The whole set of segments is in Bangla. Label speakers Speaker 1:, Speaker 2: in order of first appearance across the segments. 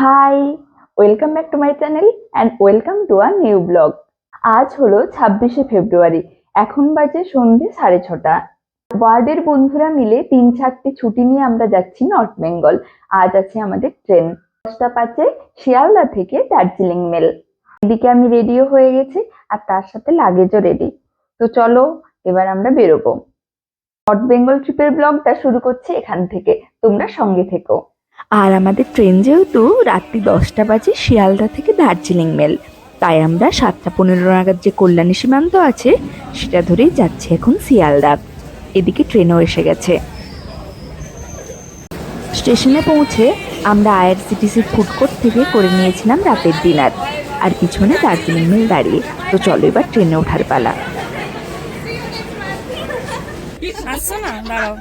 Speaker 1: High, welcome back to my channel and welcome to a new blog. আজ হলো 26শে ফেব্রুয়ারি। এখন বাজে সন্ধে 6:30। ওয়ার্ডের বন্ধুরা মিলে 3-4টে ছুটি নিয়ে আমরা যাচ্ছি নর্থ বেঙ্গল। আজ আছে আমাদের ট্রেন 10টা 5-এ শিয়ালদা থেকে দার্জিলিং মেল। এদিকে আমি রেডিও হয়ে গেছি আর তার সাথে লাগেজও রেডি। তো চলো এবার আমরা বেরোবো। নর্থ বেঙ্গল ট্রিপের ব্লগটা শুরু করছি এখান থেকে, তোমরা সঙ্গে থেকো। আর আমাদের ট্রেন যেহেতু রাত্রি 10টা বাজে শিয়ালদা থেকে দার্জিলিং মেল, তাই আমরা 7টা 15 নাগাদ যে কল্যাণী সীমান্ত আছে সেটা ধরেই যাচ্ছি এখন শিয়ালদা। এদিকে ট্রেনও এসে গেছে। স্টেশনে পৌঁছে আমরা আইআরসিটিসি ফুড কোর্ট থেকে করে নিয়েছিলাম রাতের ডিনার, আর পিছনে দার্জিলিং মেল দাঁড়িয়ে। তো চলো এবার ট্রেনে ওঠার পালা।
Speaker 2: আসছো না, দাঁড়াও।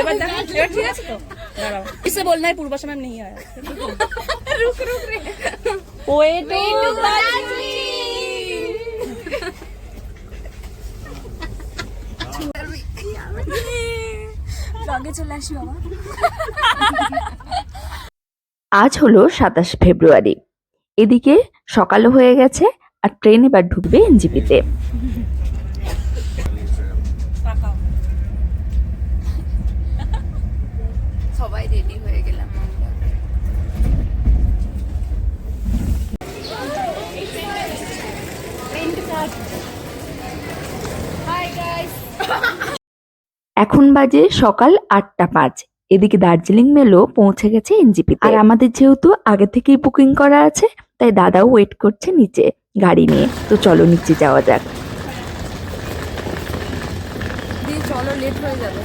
Speaker 2: এবার দেখো, এবার ঠিক আছে তো, দাঁড়াও। इसे बोलना है पूर्वा समय नहीं आया। रुक रे। ओए टू আগে চলে আসি বাবা।
Speaker 1: আজ হলো 27শে ফেব্রুয়ারি। এদিকে সকালও হয়ে গেছে আর ট্রেন এবার ঢুকবে এনজিপিতে।
Speaker 2: সবাই রেডি হয়ে গেলাম।
Speaker 1: এখন বাজে সকাল 8টা 5। এদিকে দার্জিলিং মেলও পৌঁছে গেছে এনজিপিতে। আর আমাদের যেহেতু আগে থেকেই বুকিং করা আছে, তাই দাদাও ওয়েট করছে নিচে গাড়ি নিয়ে। তো চলো নিচে যাওয়া যাক।
Speaker 2: চলো, লেট হয়ে যাবে।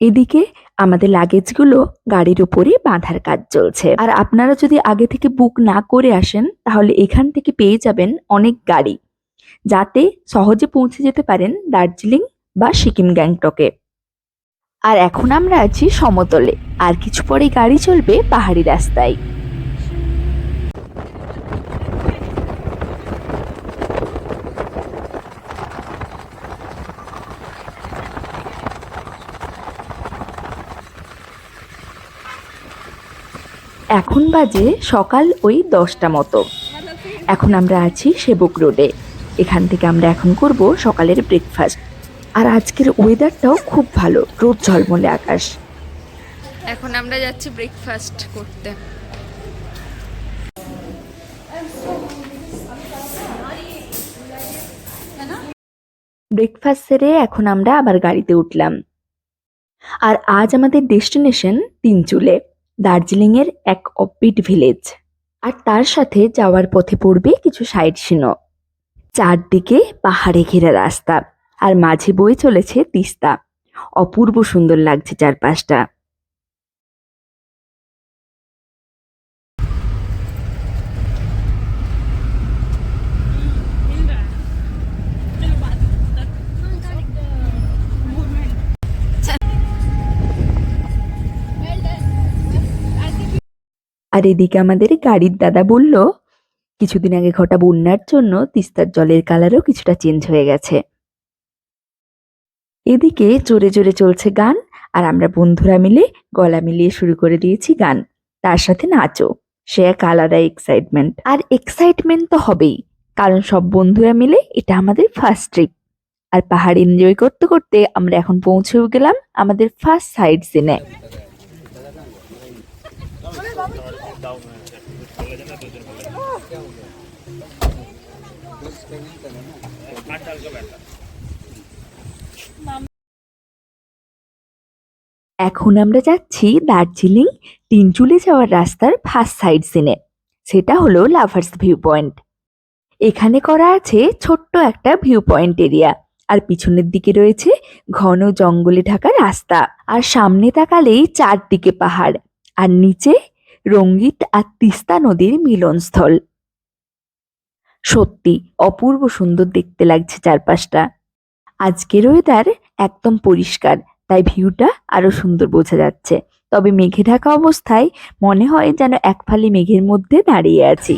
Speaker 1: এদিকে আমাদের লাগেজগুলো গাড়ির উপরে বাঁধার কাজ চলছে। আর আপনারা যদি আগে থেকে বুক না করে আসেন তাহলে এখান থেকে পেয়ে যাবেন অনেক গাড়ি, যাতে সহজে পৌঁছে যেতে পারেন দার্জিলিং বা সিকিম গ্যাংটকে। আর এখন আমরা আছি সমতলে, আর কিছু পরে গাড়ি চলবে পাহাড়ি রাস্তায়। এখন বাজে সকাল ওই 10টা মতো। এখন আমরা আছি সেবক রোডে। এখান থেকে আমরা এখন করব সকালের ব্রেকফাস্ট। আর আজকের ওয়েদারটাও খুব ভালো, রোদ ঝলমলে আকাশ।
Speaker 2: এখন আমরা যাচ্ছি ব্রেকফাস্ট করতে।
Speaker 1: ব্রেকফাস্ট সেরে এখন আমরা আবার গাড়িতে উঠলাম। আর আজ আমাদের ডেস্টিনেশন তিনচুলে, দার্জিলিং এর এক অফবিট ভিলেজ। আর তার সাথে যাওয়ার পথে পড়বে কিছু সাইট সিনও। চারদিকে পাহাড়ে ঘেরা রাস্তা, আর মাঝে বয়ে চলেছে তিস্তা। অপূর্ব সুন্দর লাগছে চারপাশটা। আর এদিকে আমাদের গাড়ির দাদা বলল কিছুদিন আগে ঘটা বন্যার জন্য তিস্তার জলের কালারও কিছুটা চেঞ্জ হয়ে গেছে। এদিকে জোরে জোরে চলছে গান, আর আমরা বন্ধুরা মিলে গলা মিলিয়ে শুরু করে দিয়েছি গান, তার সাথে নাচও। সে এক আলাদা এক্সাইটমেন্ট। আর এক্সাইটমেন্ট তো হবেই, কারণ সব বন্ধুরা মিলে এটা আমাদের ফার্স্ট ট্রিপ। আর পাহাড় এনজয় করতে করতে আমরা এখন পৌঁছেও গেলাম আমাদের ফার্স্ট সাইড সিনে। এখন আমরা যাচ্ছি দার্জিলিং তিনচুলে যাওয়ার রাস্তার ফার্স্ট সাইড সিনে। সেটা হলো লাভার্স ভিউ পয়েন্ট। এখানে করা আছে ছোট্ট একটা ভিউ পয়েন্ট এরিয়া, আর পিছনের দিকে রয়েছে ঘন জঙ্গলে ঢাকা রাস্তা। আর সামনে তাকালেই চারদিকে পাহাড়, আর নিচে রঙ্গিত আর তিস্তা নদীর মিলনস্থল। সত্যি অপূর্ব সুন্দর দেখতে লাগছে চারপাশটা। আজকের ওয়েদার একদম পরিষ্কার, তাই ভিউটা আরো সুন্দর বোঝা যাচ্ছে। তবে মেঘে ঢাকা অবস্থায় মনে হয় যেন এক ফালি মেঘের মধ্যে দাঁড়িয়ে আছি।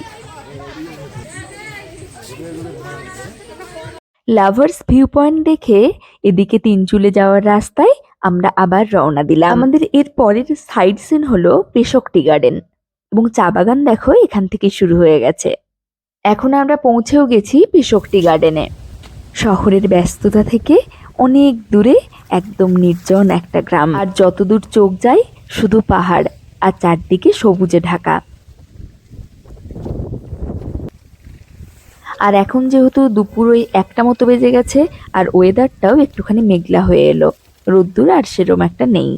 Speaker 1: লাভার্স ভিউ পয়েন্ট দেখে এদিকে তিনচুলে যাওয়ার রাস্তায় আমরা আবার রওনা দিলাম। আমাদের এর পরের সাইড সিন হলো পেশক টি গার্ডেন এবং চা বাগান দেখো এখান থেকে শুরু হয়ে গেছে। এখন আমরা পৌঁছেও গেছি পেশক টি গার্ডেনে। শহরের ব্যস্ততা থেকে অনেক দূরে একদম নির্জন একটা গ্রাম, আর যতদূর চোখ যায় শুধু পাহাড় আর চারদিকে সবুজে ঢাকা। আর এখন যেহেতু দুপুর ওই 1টা মতো বেজে গেছে আর ওয়েদারটাও একটুখানি মেঘলা হয়ে এলো, রোদ্দুর আর সেরম একটা নেই।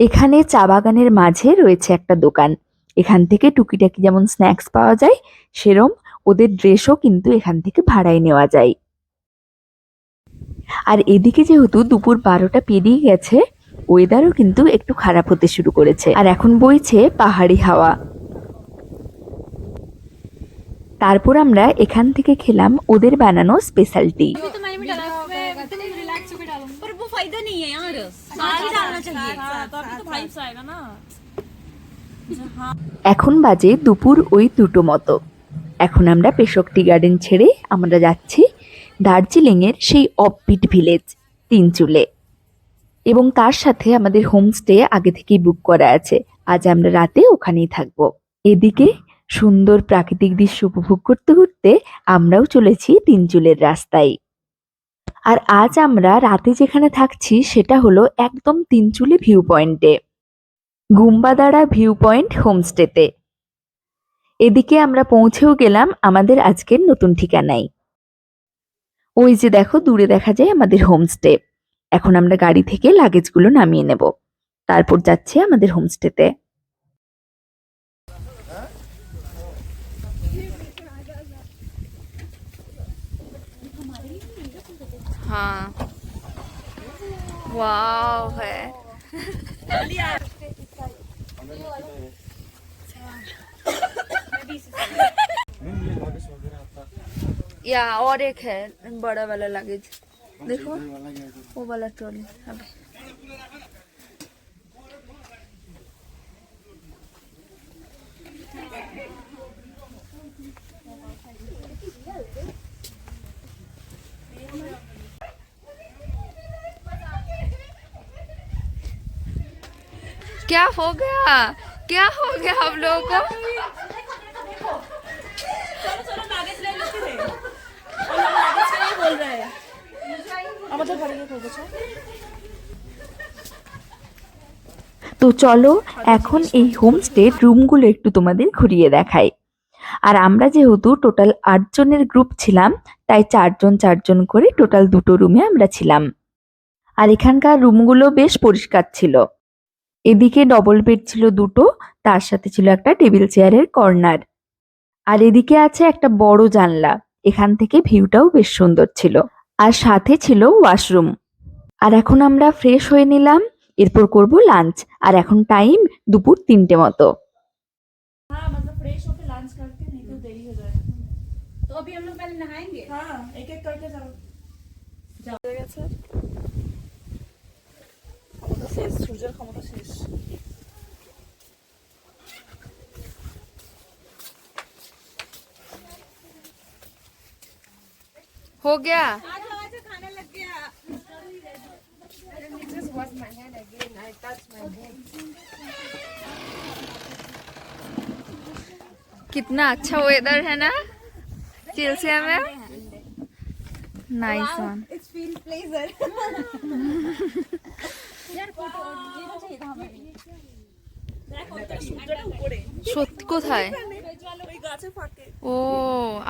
Speaker 1: এখানে চা বাগানের মাঝে রয়েছে একটা দোকান, এখান থেকে টুকিটাকি যেমন স্ন্যাক্স পাওয়া যায় সেরম ওদের ড্রেসও কিন্তু এখান থেকে ভাড়ায় নেওয়া যায়। আর এদিকে যেহেতু দুপুর 12টা পেরিয়ে গেছে, ওয়েদারও কিন্তু একটু খারাপ হতে শুরু করেছে আর এখন বইছে পাহাড়ি হাওয়া। তারপর আমরা এখান থেকে খেলাম ওদের বানানো স্পেশাল টি।
Speaker 2: पर वो फायदा नहीं है यार, साथ ही डालना चाहिए तो अभी तो वाइब्स आएगा ना।
Speaker 1: এখন বাজে দুপুর ওই 2টো মতো। এখন আমরা পেশক টি গার্ডেন ছেড়ে আমরা যাচ্ছি দার্জিলিংয়ের সেই অফবিট ভিলেজ তিনচুলে, এবং তার সাথে আমাদের হোমস্টে আগে থেকেই বুক করা আছে। আজ আমরা রাতে ওখানেই থাকবো। এদিকে সুন্দর প্রাকৃতিক দৃশ্য উপভোগ করতে করতে আমরাও চলেছি তিনচুলের রাস্তায়। আর আজ আমরা রাতে যেখানে থাকছি সেটা হলো একদম তিনচুলে ভিউ পয়েন্টে, গুম্বাদাড়া ভিউ পয়েন্ট হোমস্টেতে। এদিকে আমরা পৌঁছেও গেলাম আমাদের আজকের নতুন ঠিকানায়। ওই যে দেখো দূরে দেখা যায় আমাদের হোমস্টে। এখন আমরা গাড়ি থেকে লাগেজগুলো নামিয়ে নেব, তারপর যাচ্ছি আমাদের হোমস্টেতে।
Speaker 2: हाँ वाव है। या और एक है बड़ा वाला लगेज, देखो वो वाला ट्रॉली। अबे क्या हो गया, क्या हो गया आप लोगों को? चलो लागेज ले लेते हैं, लागेज नहीं बोल रहे हैं আমাদের ঘরে গিয়ে করবো।
Speaker 1: তো চলো এখন এই হোমস্টে রুমগুলো একটু তোমাদের ঘুরিয়ে দেখাই। আর আমরা যেহেতু টোটাল 8 জনের গ্রুপ ছিলাম, তাই 4 জন 4 জন করে টোটাল 2টো রুমে আমরা ছিলাম। আর এখানকার রুমগুলো বেশ পরিষ্কার ছিল। এদিকে ডবল বেড ছিল 2টো, তার সাথে ছিল একটা টেবিল চেয়ারের কর্নার। আর এদিকে আছে একটা বড় জানলা, এখান থেকে ভিউটাও বেশ সুন্দর ছিল। আর সাথে ছিল ওয়াশরুম। আর এখন আমরা ফ্রেশ হয়ে নিলাম, এরপর করব লাঞ্চ। আর এখন টাইম দুপুর 3টে মতো।
Speaker 2: हाँ मतलब फ्रेश होके लंच करके, नहीं तो देरी हो जाएगा। तो अभी हम लोग पहले नहाएंगे। हाँ एक एक करके जाओ जाओ গেছে ক্ষমতা শেষ, সূর্যের ক্ষমতা শেষ। हो गया खाने लग गया। कितना अच्छा वेदर है ना चिल्सिया में, nice one. It's feel pleasure. সত্যি কোথায়? ও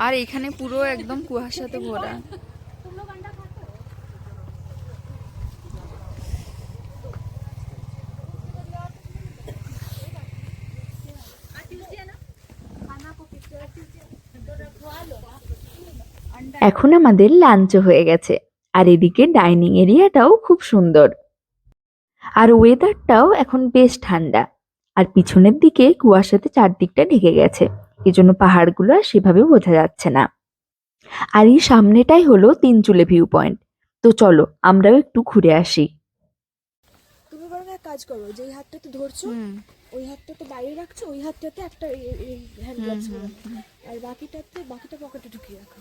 Speaker 2: আর এখানে পুরো একদম কুয়াশাতে ভরা।
Speaker 1: এখন আমাদের লাঞ্চও হয়ে গেছে, আর এদিকে ডাইনিং এরিয়াটাও খুব সুন্দর, আর ওয়েদারটাও এখন বেশ ঠান্ডা। আর পিছনের দিকে কুয়াশাতে চারদিকটা ঢেকে গেছে, এজন্য পাহাড়গুলো আর সেভাবে বোঝা যাচ্ছে না। আর এই সামনেটাই হলো তিনচুলে ভিউ পয়েন্ট। তো চলো আমরাও একটু ঘুরে আসি।
Speaker 3: তুমি বরং এক কাজ করো, যেই হাতটাতে ধরছো ওই হাতটাতে বাইরে রাখছো, ওই হাতটাতে একটা হ্যান্ড গ্লাভস আর বাকিটা পকেটে ঢুকিয়ে রাখো।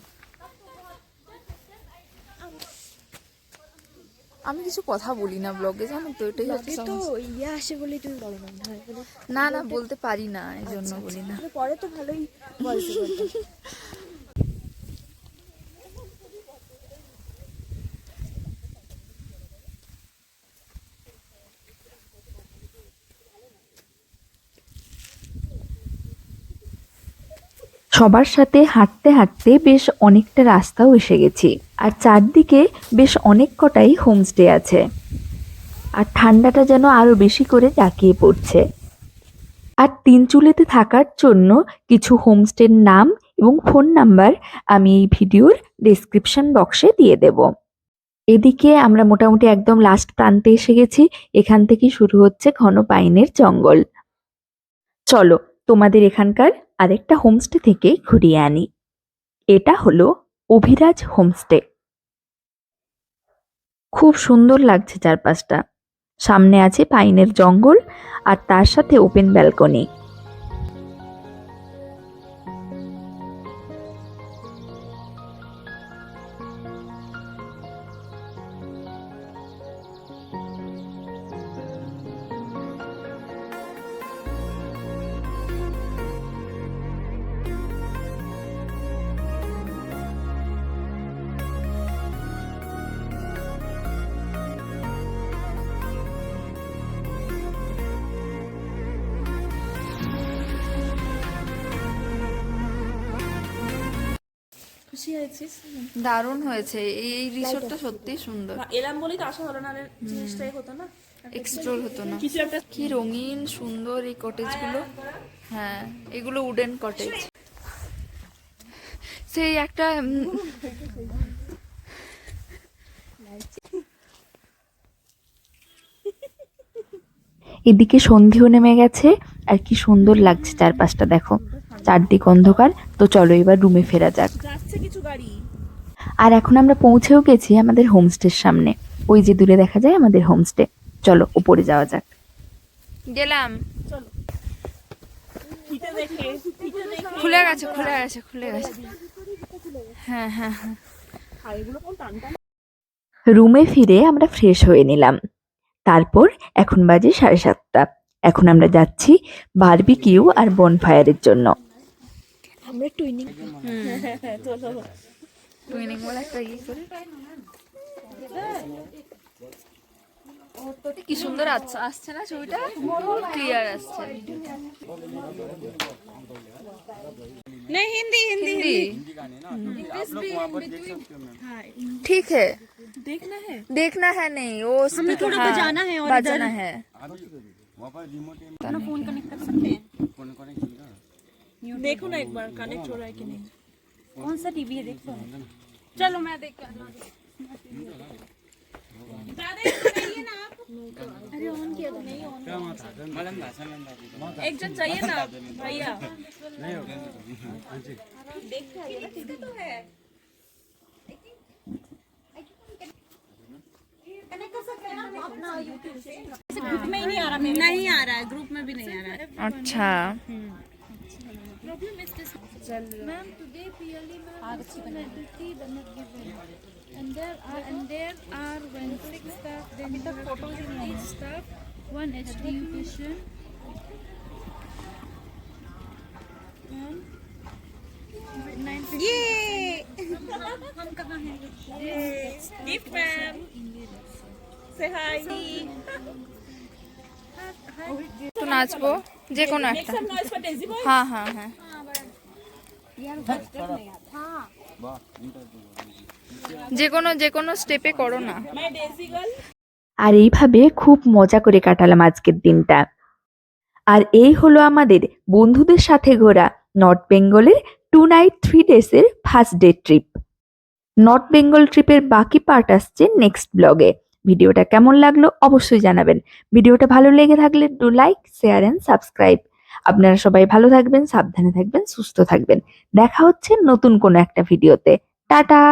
Speaker 1: আমি কিছু কথা বলি না ব্লগে, জানো তো, এটাই হচ্ছে
Speaker 3: ব্লগে তো
Speaker 1: সমস্যা।
Speaker 3: ইয়ে আসে বলেই তুমি বলো না হয় বলে।
Speaker 1: না না, বলতে পারি না, এই জন্য বলি না।
Speaker 3: কিন্তু পরে তো ভালোই বলতে বলতে।
Speaker 1: সবার সাথে হাঁটতে হাঁটতে বেশ অনেকটা রাস্তাও এসে গেছি, আর চারদিকে বেশ অনেক কটাই হোমস্টে আছে, আর ঠান্ডাটা যেন আরো বেশি করে জাঁকিয়ে পড়ছে। আর তিনচুলেতে থাকার জন্য কিছু হোমস্টের নাম এবং ফোন নাম্বার আমি এই ভিডিওর ডেসক্রিপশন বক্সে দিয়ে দেব। এদিকে আমরা মোটামুটি একদম লাস্ট প্রান্তে এসে গেছি। এখান থেকে শুরু হচ্ছে ঘন পাইনের জঙ্গল। চলো তোমাদের এখানকার আরেকটা হোমস্টে থেকে ঘুরিয়ে আনি। এটা হলো অভিরাজ হোমস্টে। খুব সুন্দর লাগছে চারপাশটা। সামনে আছে পাইনের জঙ্গল আর তার সাথে ওপেন ব্যালকনি।
Speaker 2: খুশি হয়েছিস?
Speaker 1: দারুণ হয়েছে, এই রিসোর্টটা সত্যি সুন্দর।
Speaker 2: এলাম বলেই তো আসা হলো, না জিনিসটাই হতো না,
Speaker 1: এক্সপ্লোর হতো না।
Speaker 2: কিছু একটা।
Speaker 1: কি রঙিন সুন্দর এই কটেজগুলো। হ্যাঁ, এগুলো উডেন কটেজ। সেই একটা এদিকে সন্ধ্যেও নেমে গেছে, আর কি সুন্দর লাগছে চারপাশটা, দেখো চারদিক অন্ধকার। তো চলো এবার রুমে ফেরা যাক।
Speaker 2: যাচ্ছে কিছু গাড়ি।
Speaker 1: আর এখন আমরা পৌঁছেও গেছি আমাদের হোমস্টের সামনে। ওই যে দূরে দেখা যায় আমাদের হোমস্টে। চলো উপরে যাওয়া যাক। গেলাম।
Speaker 2: চলো ফিতে দেখে, ফিতে দেখে।
Speaker 1: খুলে গেছে, খুলে গেছে, খুলে গেছে। হ্যাঁ হ্যাঁ হ্যাঁ।
Speaker 2: আর এগুলো কোন টান টান।
Speaker 1: রুমে ফিরে আমরা ফ্রেশ হয়ে নিলাম। তারপর এখন বাজে 7:30। এখন আমরা যাচ্ছি বারবিকিউ আর বনফায়ারের জন্য।
Speaker 3: আমরা টুইনিং
Speaker 2: চলো।
Speaker 1: টুইনিং বলে একটা ই করে। কি সুন্দর আসছে না ছবিটা, ক্লিয়ার আসছে।
Speaker 2: नहीं हिंदी हिंदी
Speaker 1: हिंदी ठीक है, देखना है नहीं, वो हमें थोड़ा बजाना है और बजाना है।
Speaker 2: फोन कनेक्ट कर सकते हैं। देखो ना एक बार कनेक्ट हो रहा है कि नहीं। कौन सा टीवी है देखो। चलो मैं देख कर अरे ऑन किया तो नहीं ऑन। एक जन चाहिए ना भैया। देखते हैं किसका तो है। कनेक्ट कर सकते हैं ना अपना यूट्यूब से। ग्रुप में ही नहीं आ रहा, नहीं आ रहा है, ग्रुप में भी नहीं आ रहा है।
Speaker 1: अच्छा
Speaker 4: Ma'am, today PLE ma'am is celebrity not given. And there are when 6 staff, then the photos in each staff, 1 HDU patient. Ma'am, 9
Speaker 2: ये हम कहाँ हैं? गिफ्ट मैम से हाय।
Speaker 1: তো নাচবো যে কোনো
Speaker 2: मेक
Speaker 1: একটা।
Speaker 2: Some noise for Daisy boy.
Speaker 1: হ্যাঁ হ্যাঁ হ্যাঁ। যে কোনো স্টেপে করো না।
Speaker 2: मैं डेजी गर्ल।
Speaker 1: আর এইভাবে খুব মজা করে কাটালাম আজকের দিনটা। আর এই হলো আমাদের বন্ধুদের সাথে ঘোরা নর্থ বেঙ্গলের 2 নাইট 3 ডেজের first day trip. North Bengal ট্রিপের বাকি পার্ট আসছে নেক্সট ব্লগে। ভিডিওটা কেমন লাগলো অবশ্যই জানাবেন। ভিডিওটা ভালো লেগে থাকলে do like, share and subscribe. আপনারা সবাই ভালো থাকবেন, সাবধানে থাকবেন, সুস্থ থাকবেন। দেখা হচ্ছে নতুন কোনো একটা ভিডিওতে। টাটা।